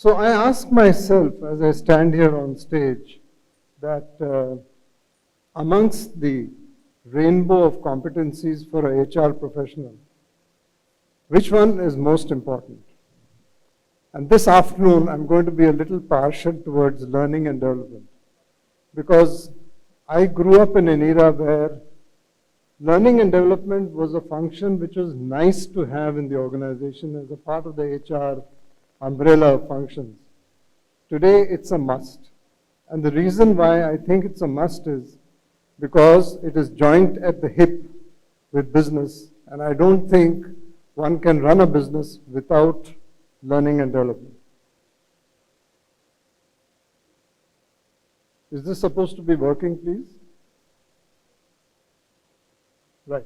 So I ask myself as I stand here on stage that amongst the rainbow of competencies for a HR professional, which one is most important? And this afternoon, I'm going to be a little partial towards learning and development because I grew up in an era where learning and development was a function which was nice to have in the organization as a part of the HR umbrella of functions. Today, it's a must. And the reason why I think it's a must is because it is joint at the hip with business, and I don't think one can run a business without learning and development. Is this supposed to be working, please? Right.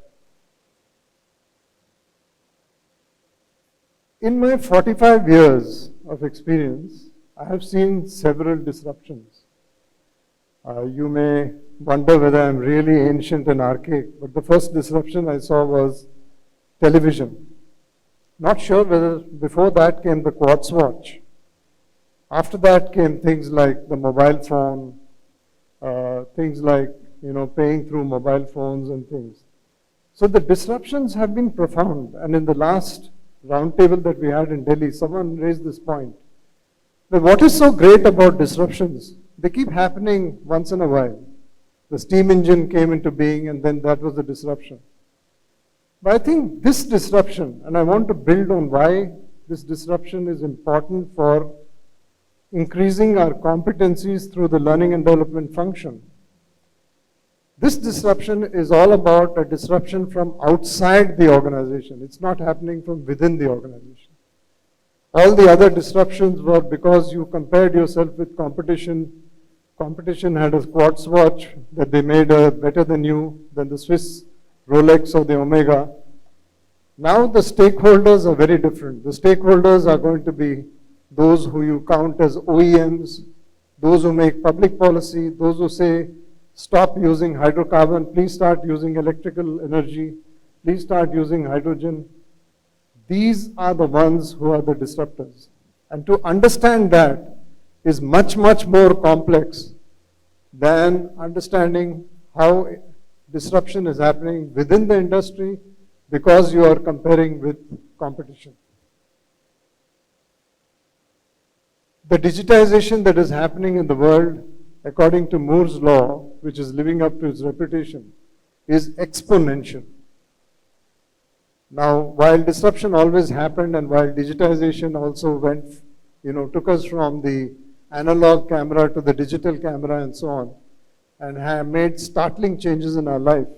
In my 45 years of experience, I have seen several disruptions. You may wonder whether I'm really ancient and archaic, but the first disruption I saw was television. Not sure whether before that came the quartz watch. After that came things like the mobile phone, things like paying through mobile phones and things. So the disruptions have been profound. And in the last roundtable that we had in Delhi, someone raised this point. But what is so great about disruptions? They keep happening once in a while. The steam engine came into being and then that was the disruption. But I think this disruption, and I want to build on why this disruption is important for increasing our competencies through the learning and development function. This disruption is all about a disruption from outside the organization. It's not happening from within the organization. All the other disruptions were because you compared yourself with competition. Competition had a quartz watch that they made better than you, than the Swiss Rolex or the Omega. Now the stakeholders are very different. The stakeholders are going to be those who you count as OEMs, those who make public policy, those who say, stop using hydrocarbon, please start using electrical energy, please start using hydrogen. These are the ones who are the disruptors. And to understand that is much, much more complex than understanding how disruption is happening within the industry because you are comparing with competition. The digitization that is happening in the world, according to Moore's law, which is living up to its reputation, is exponential. Now, while disruption always happened and while digitization also went, took us from the analog camera to the digital camera and so on, and have made startling changes in our life,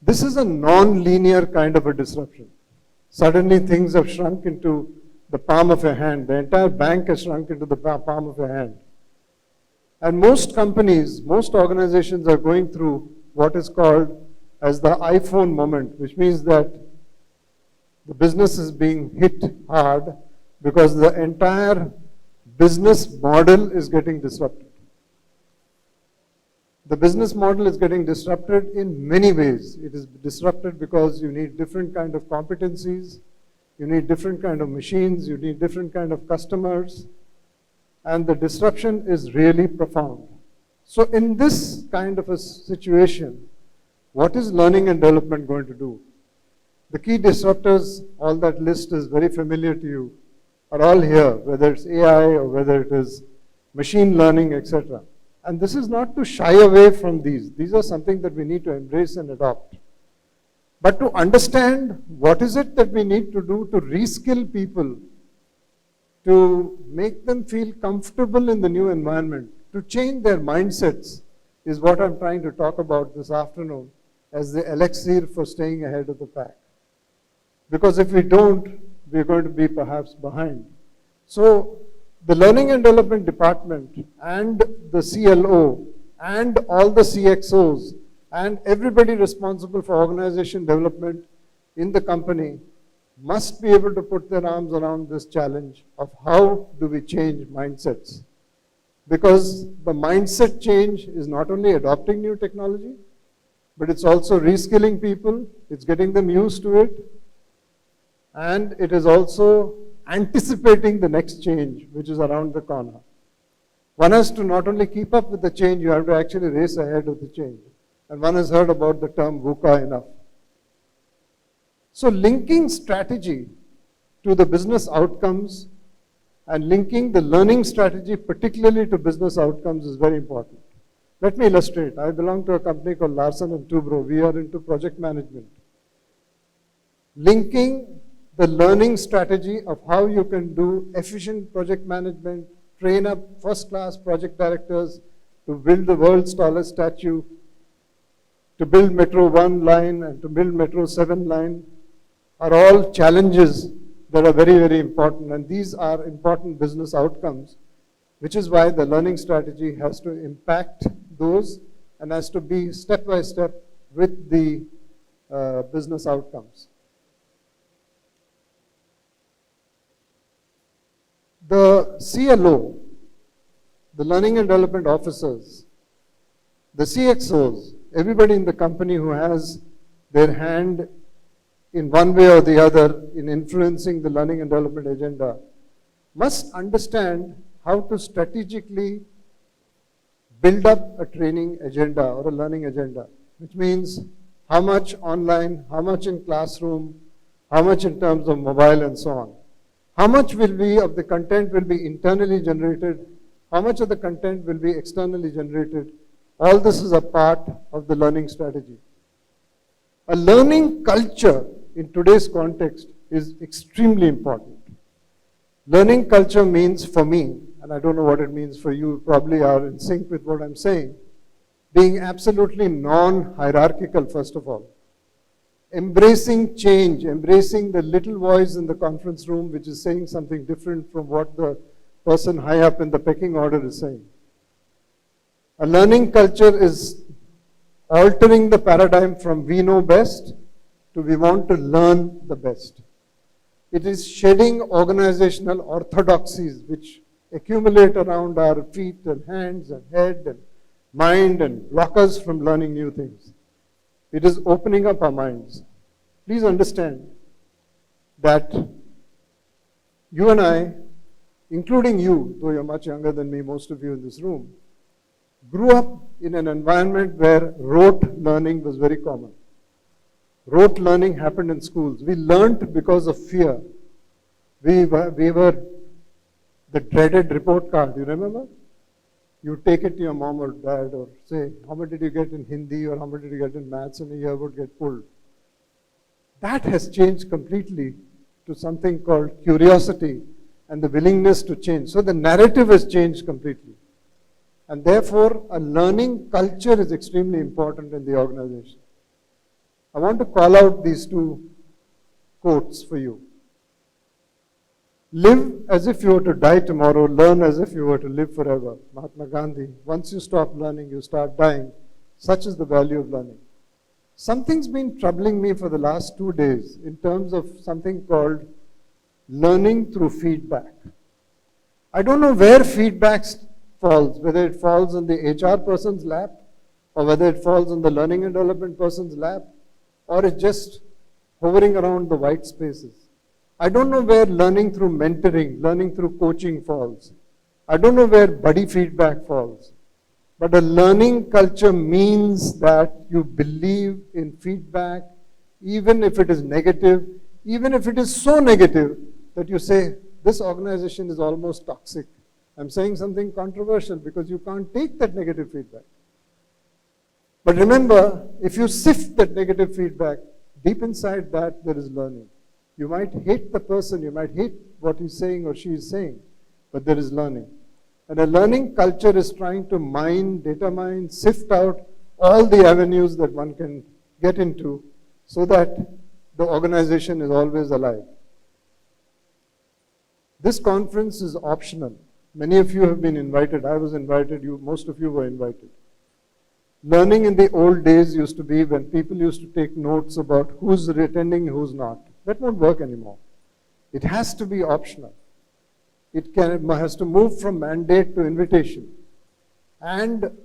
this is a non-linear kind of a disruption. Suddenly things have shrunk into the palm of a hand. The entire bank has shrunk into the palm of a hand. And most companies, most organizations are going through what is called as the iPhone moment, which means that the business is being hit hard because the entire business model is getting disrupted. The business model is getting disrupted in many ways. It is disrupted because you need different kind of competencies, you need different kind of machines, you need different kind of customers, and the disruption is really profound. So in this kind of a situation, what is learning and development going to do? The key disruptors, all that list is very familiar to you, are all here, whether it's AI or whether it is machine learning, etc. And this is not to shy away from these. These are something that we need to embrace and adopt. But to understand what is it that we need to do to reskill people, to make them feel comfortable in the new environment, to change their mindsets, is what I'm trying to talk about this afternoon as the elixir for staying ahead of the pack. Because if we don't, we're going to be perhaps behind. So the Learning and Development Department and the CLO and all the CXOs and everybody responsible for organization development in the company must be able to put their arms around this challenge of how do we change mindsets. Because the mindset change is not only adopting new technology, but it's also reskilling people, it's getting them used to it, and it is also anticipating the next change, which is around the corner. One has to not only keep up with the change, you have to actually race ahead of the change. And one has heard about the term VUCA enough. So linking strategy to the business outcomes and linking the learning strategy particularly to business outcomes is very important. Let me illustrate. I belong to a company called Larsen and Toubro. We are into project management. Linking the learning strategy of how you can do efficient project management, train up first-class project directors to build the world's tallest statue, to build Metro 1 line and to build Metro 7 line are all challenges that are very, very important. And these are important business outcomes, which is why the learning strategy has to impact those and has to be step by step with the business outcomes. The CLO, the learning and development officers, the CXOs, everybody in the company who has their hand in one way or the other in influencing the learning and development agenda must understand how to strategically build up a training agenda or a learning agenda, which means how much online, how much in classroom, how much in terms of mobile and so on. How much will be of the content will be internally generated, how much of the content will be externally generated. All this is a part of the learning strategy. A learning culture in today's context is extremely important. Learning culture means for me, and I don't know what it means for you, probably are in sync with what I'm saying, being absolutely non-hierarchical, first of all. Embracing change, embracing the little voice in the conference room which is saying something different from what the person high up in the pecking order is saying. A learning culture is altering the paradigm from we know best to we want to learn the best. It is shedding organizational orthodoxies which accumulate around our feet and hands and head and mind and block us from learning new things. It is opening up our minds. Please understand that you and I, including you, though you're much younger than me, most of you in this room, grew up in an environment where rote learning was very common. Rote learning happened in schools. We learned because of fear. We were the dreaded report card, you remember? You take it to your mom or dad or say, how much did you get in Hindi or how much did you get in maths, and a year would get pulled. That has changed completely to something called curiosity and the willingness to change. So the narrative has changed completely. And therefore, a learning culture is extremely important in the organization. I want to call out these two quotes for you. Live as if you were to die tomorrow, learn as if you were to live forever. Mahatma Gandhi, once you stop learning, you start dying. Such is the value of learning. Something's been troubling me for the last 2 days in terms of something called learning through feedback. I don't know where feedback falls, whether it falls on the HR person's lap, or whether it falls on the learning and development person's lap, or it's just hovering around the white spaces. I don't know where learning through mentoring, learning through coaching falls. I don't know where buddy feedback falls. But a learning culture means that you believe in feedback, even if it is negative, even if it is so negative that you say, this organization is almost toxic. I'm saying something controversial because you can't take that negative feedback. But remember, if you sift that negative feedback, deep inside that there is learning. You might hate the person, you might hate what he's saying or she is saying, but there is learning. And a learning culture is trying to mine, data mine, sift out all the avenues that one can get into so that the organization is always alive. This conference is optional. Many of you have been invited. I was invited. Most of you were invited. Learning in the old days used to be when people used to take notes about who's attending and who's not. That won't work anymore. It has to be optional. It has to move from mandate to invitation. And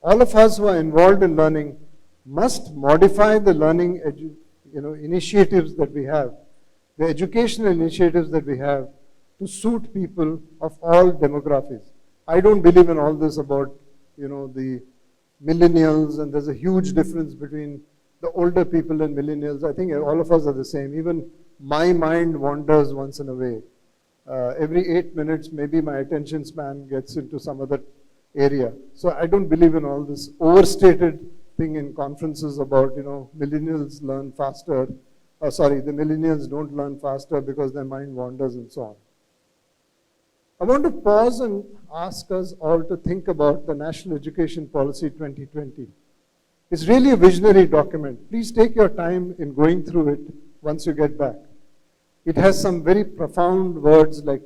all of us who are involved in learning must modify the learning initiatives that we have, the educational initiatives that we have, to suit people of all demographics. I don't believe in all this about, the millennials, and there's a huge difference between the older people and millennials. I think all of us are the same. Even my mind wanders once in a way. Every 8 minutes, maybe my attention span gets into some other area. So I don't believe in all this overstated thing in conferences about, millennials learn faster. The millennials don't learn faster because their mind wanders and so on. I want to pause and ask us all to think about the National Education Policy 2020. It's really a visionary document. Please take your time in going through it once you get back. It has some very profound words like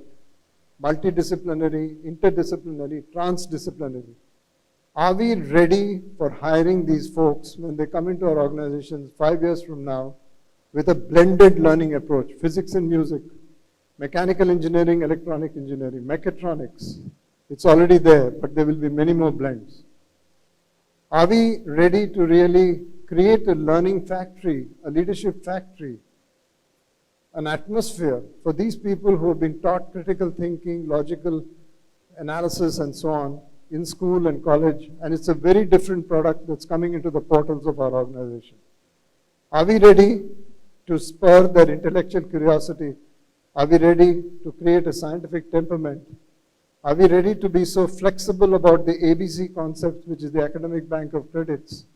multidisciplinary, interdisciplinary, transdisciplinary. Are we ready for hiring these folks when they come into our organizations 5 years from now with a blended learning approach, physics and music, mechanical engineering, electronic engineering, mechatronics? It's already there, but there will be many more blends. Are we ready to really create a learning factory, a leadership factory, an atmosphere for these people who have been taught critical thinking, logical analysis, and so on in school and college, and it's a very different product that's coming into the portals of our organization? Are we ready to spur their intellectual curiosity? Are we ready to create a scientific temperament? Are we ready to be so flexible about the ABC concept, which is the academic bank of credits?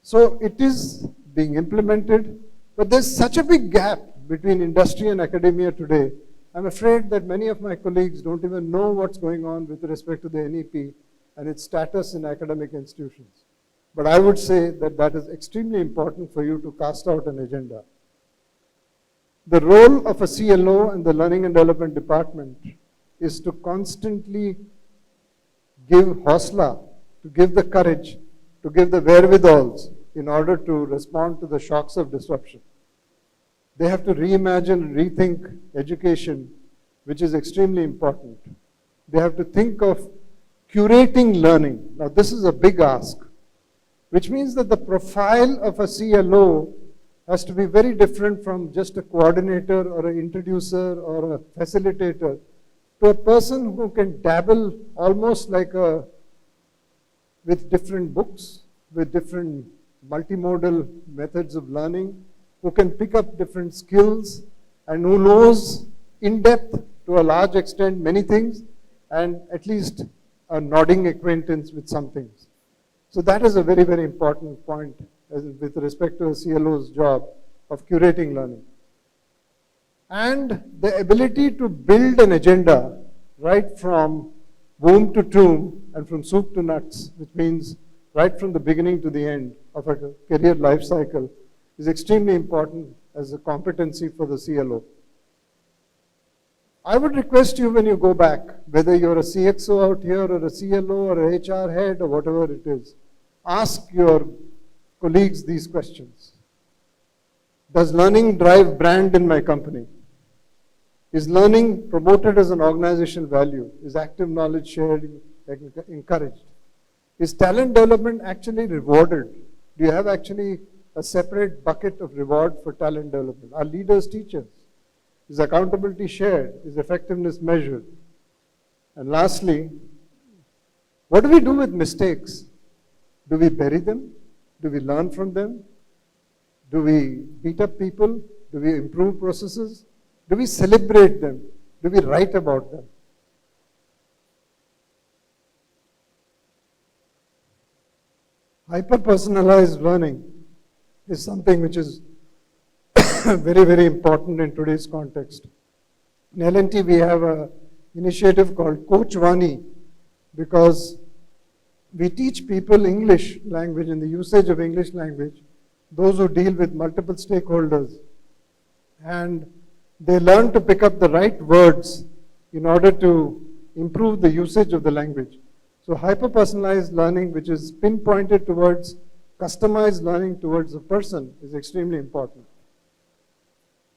So it is being implemented, but there's such a big gap between industry and academia today. I'm afraid that many of my colleagues don't even know what's going on with respect to the NEP and its status in academic institutions. But I would say that that is extremely important for you to cast out an agenda. The role of a CLO and the Learning and Development Department is to constantly give hausla, to give the courage, to give the wherewithals in order to respond to the shocks of disruption. They have to reimagine and rethink education, which is extremely important. They have to think of curating learning. Now, this is a big ask, which means that the profile of a CLO has to be very different from just a coordinator or an introducer or a facilitator to a person who can dabble almost like with different books, with different multimodal methods of learning, who can pick up different skills and who knows in depth to a large extent many things and at least a nodding acquaintance with some things. So that is a very, very important point with respect to a CLO's job of curating learning. And the ability to build an agenda right from womb to tomb and from soup to nuts, which means right from the beginning to the end of a career life cycle, is extremely important as a competency for the CLO. I would request you when you go back, whether you're a CXO out here or a CLO or a HR head or whatever it is, ask your colleagues these questions. Does learning drive brand in my company? Is learning promoted as an organizational value? Is active knowledge sharing encouraged? Is talent development actually rewarded? Do you have actually a separate bucket of reward for talent development? Are leaders teachers? Is accountability shared? Is effectiveness measured? And lastly, what do we do with mistakes? Do we bury them? Do we learn from them? Do we beat up people? Do we improve processes? Do we celebrate them? Do we write about them? Hyper-personalized learning is something which is very, very important in today's context. In L&T, we have an initiative called Coach Vani, because we teach people English language and the usage of English language, those who deal with multiple stakeholders. And they learn to pick up the right words in order to improve the usage of the language. So hyper-personalized learning, which is pinpointed towards customized learning towards a person, is extremely important.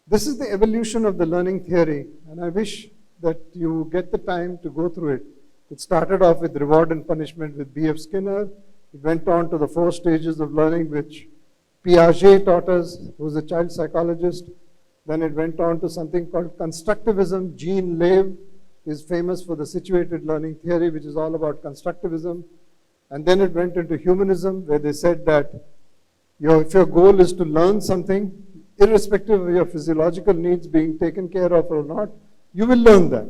This is the evolution of the learning theory, and I wish that you get the time to go through it. It started off with reward and punishment with B.F. Skinner. It went on to the 4 stages of learning, which Piaget taught us, who was a child psychologist. Then it went on to something called constructivism. Jean Lave is famous for the situated learning theory, which is all about constructivism. And then it went into humanism, where they said that if your goal is to learn something, irrespective of your physiological needs being taken care of or not, you will learn that.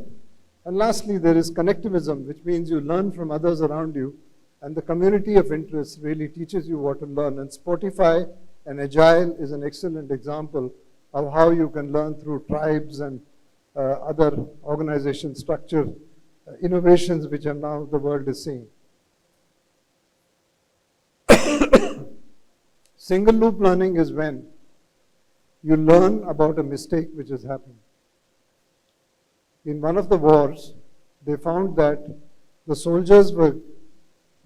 And lastly, there is connectivism, which means you learn from others around you, and the community of interest really teaches you what to learn. And Spotify and Agile is an excellent example of how you can learn through tribes and other organization structure innovations which are now the world is seeing. Single loop learning is when you learn about a mistake which has happened. In one of the wars, they found that the soldiers were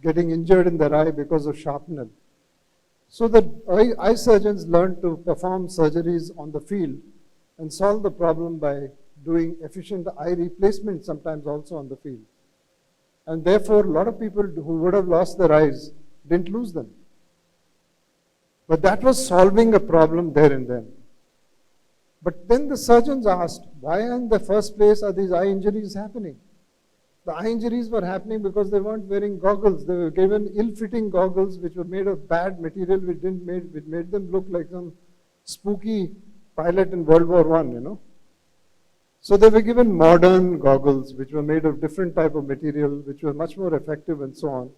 getting injured in their eye because of shrapnel. So the eye surgeons learned to perform surgeries on the field and solve the problem by doing efficient eye replacement, sometimes also on the field. And therefore, a lot of people who would have lost their eyes didn't lose them. But that was solving a problem there and then. But then the surgeons asked, why in the first place are these eye injuries happening? The eye injuries were happening because they weren't wearing goggles. They were given ill-fitting goggles which were made of bad material, which made them look like some spooky pilot in World War I, you know. So they were given modern goggles which were made of different type of material, which were much more effective and so on.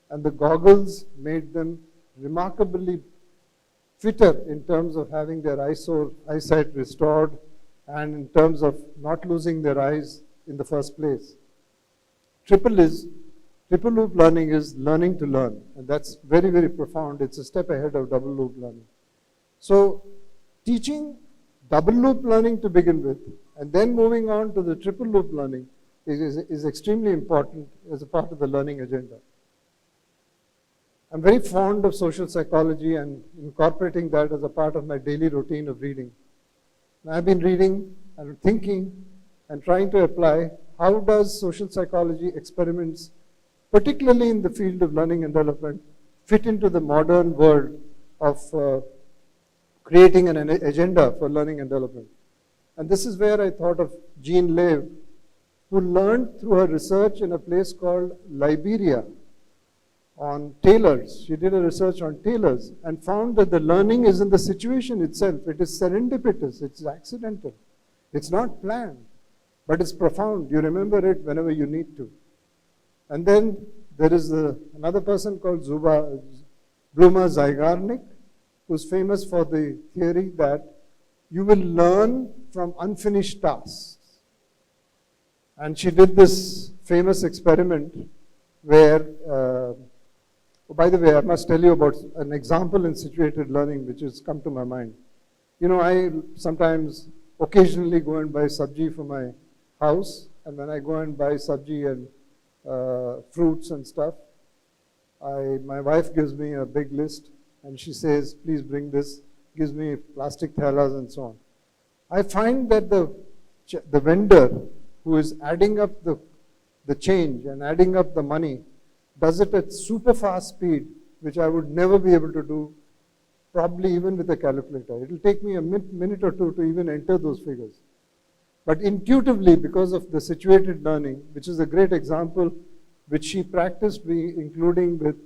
And the goggles made them remarkably fitter in terms of having their eyesight restored and in terms of not losing their eyes in the first place. Triple loop learning is learning to learn, and that's very, very profound. It's a step ahead of double loop learning. So teaching double loop learning to begin with, and then moving on to the triple loop learning is extremely important as a part of the learning agenda. I'm very fond of social psychology and incorporating that as a part of my daily routine of reading. And I've been reading and thinking and trying to apply how does social psychology experiments, particularly in the field of learning and development, fit into the modern world of creating an agenda for learning and development. And this is where I thought of Jean Lave, who learned through her research in a place called Liberia on tailors. She did a research on tailors and found that the learning is in the situation itself. It is serendipitous, it's accidental, it's not planned, but it's profound. You remember it whenever you need to. And then there is another person called Bluma Zygarnik, who's famous for the theory that you will learn from unfinished tasks. And she did this famous experiment where, by the way, I must tell you about an example in situated learning which has come to my mind. You know, I sometimes occasionally go and buy sabji for my house, and when I go and buy sabji and fruits and stuff, my wife gives me a big list and she says, please bring this, gives me plastic thalas and so on. I find that the vendor who is adding up the change and adding up the money does it at super fast speed, which I would never be able to do, probably even with a calculator. It will take me a minute or two to even enter those figures. But intuitively, because of the situated learning, which is a great example, which she practiced, including with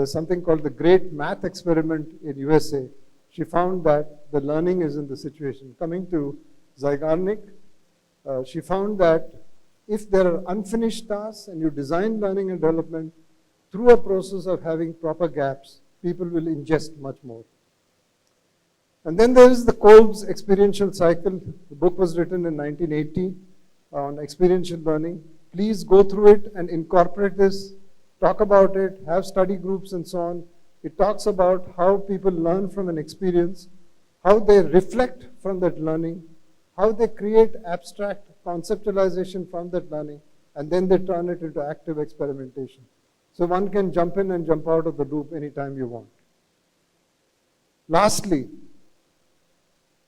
something called the Great Math Experiment in USA, she found that the learning is in the situation. Coming to Zygarnik, she found that if there are unfinished tasks and you design learning and development through a process of having proper gaps, people will ingest much more. And then there is the Kolb's experiential cycle. The book was written in 1980 on experiential learning. Please go through it and incorporate this, talk about it, have study groups and so on. It talks about how people learn from an experience, how they reflect from that learning, how they create abstract conceptualization from that learning, and then they turn it into active experimentation. So one can jump in and jump out of the loop anytime you want. Lastly,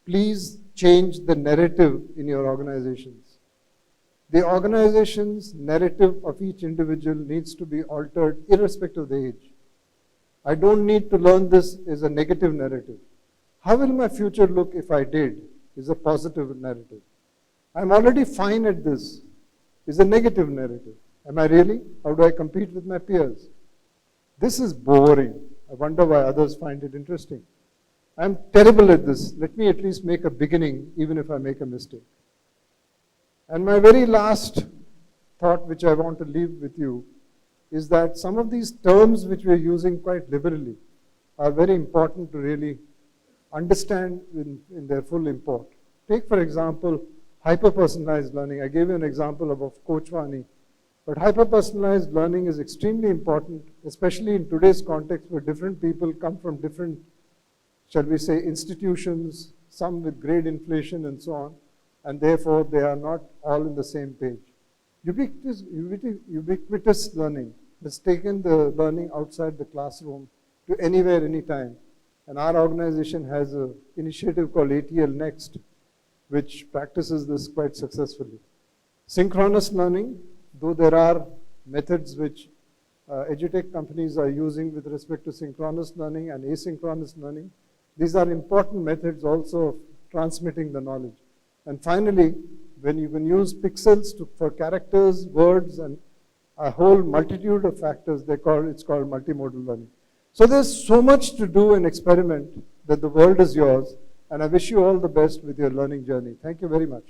please change the narrative in your organizations. The organization's narrative of each individual needs to be altered irrespective of the age. I don't need to learn this as a negative narrative. How will my future look if I did? Is a positive narrative. I'm already fine at this. Is a negative narrative. Am I really? How do I compete with my peers? This is boring. I wonder why others find it interesting. I'm terrible at this. Let me at least make a beginning, even if I make a mistake. And my very last thought, which I want to leave with you, is that some of these terms which we're using quite liberally are very important to really understand in their full import. Take, for example, hyper-personalized learning. I gave you an example of Coachwani. But hyper-personalized learning is extremely important, especially in today's context where different people come from different, shall we say, institutions, some with grade inflation and so on, and therefore they are not all in the same page. Ubiquitous learning has taken the learning outside the classroom to anywhere, anytime. And our organization has an initiative called ATL Next, which practices this quite successfully. Synchronous learning, though there are methods which edutech companies are using with respect to synchronous learning and asynchronous learning, these are important methods also of transmitting the knowledge. And finally, when you can use pixels for characters, words, and a whole multitude of factors, it's called multimodal learning. So there's so much to do and experiment that the world is yours, and I wish you all the best with your learning journey. Thank you very much.